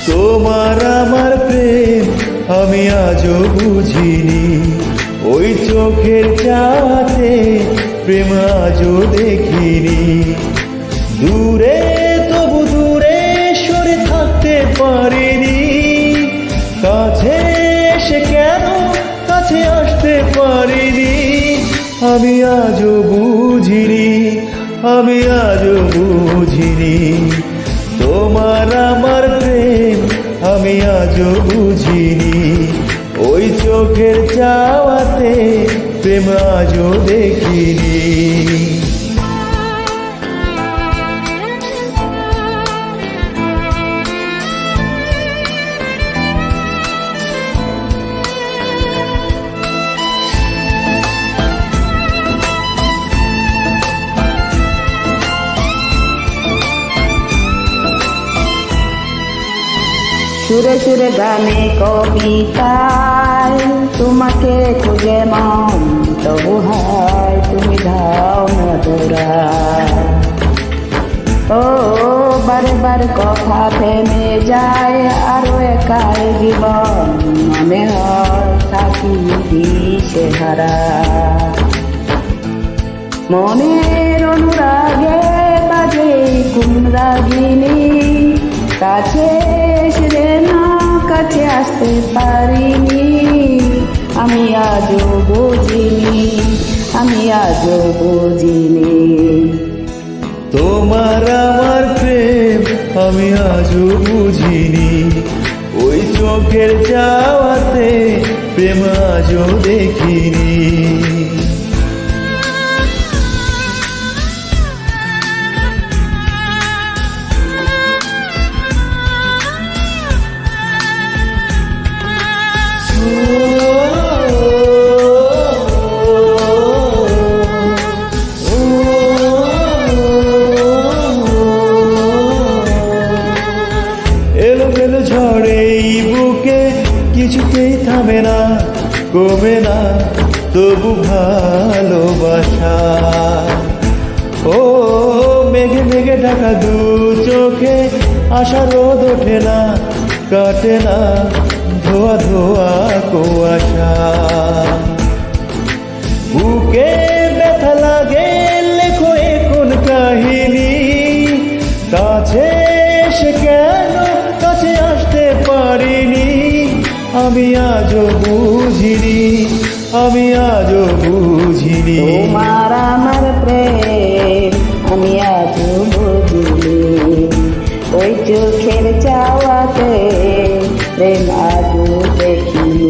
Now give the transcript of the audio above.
তোমার আমার প্রেম আমি আজও বুঝিনি, ওই চোখের চাওয়াতে প্রেম আজও দেখিনি। দূরে তবু দূরে সরে থাকতে পারিনি, কাছে এসে কেন কাছে আসতে পারিনি। আমি আজও বুঝিনি, আমি আজও বুঝিনি, তোমার আমার প্রেম আমি আজও বুঝিনি, ওই চোখের চাওয়াতে প্রেম আজও দেখিনি। সুরে সুরে গানে কবিতায় তোমাকে খুঁজে মন তবু হায় তুমি ধাও না তোরা। ও বারে বারে কথা থেমে যায়, আরো একাই জীবন মনে হয় থাকি দিশেহারা। মনের অনুরাগে বাজে কুমরাগিনী, কাছে এসে না কাছে আসতে পারিনি। আমি আজও বুঝিনি, আমি আজও বুঝিনি, তোমার আমার প্রেম আমি আজও বুঝিনি, ওই চোখের চাওয়াতে প্রেম আজও দেখিনি। এলোমেলো ঝড়ে এই বুকে কিছুতেই থামে না, কমে না তবু ভালোবাসা। ও মেঘে মেঘে ঢাকা দু চোখে আশা রোদ ওঠে না, কাটে না ধোয়া ধোয়া কুয়াশা। বুকে ব্যথা লাগে লেখো এখন কাহিনী, কাছে এসে কেন কাছে আসতে পারিনি। আমি আজও বুঝিনি, আমি আজও বুঝিনি, তোমার আমার প্রেম আমি আজও বুঝিনি, ওই চোখের চাওয়াতে প্রেম আজও দেখিনি।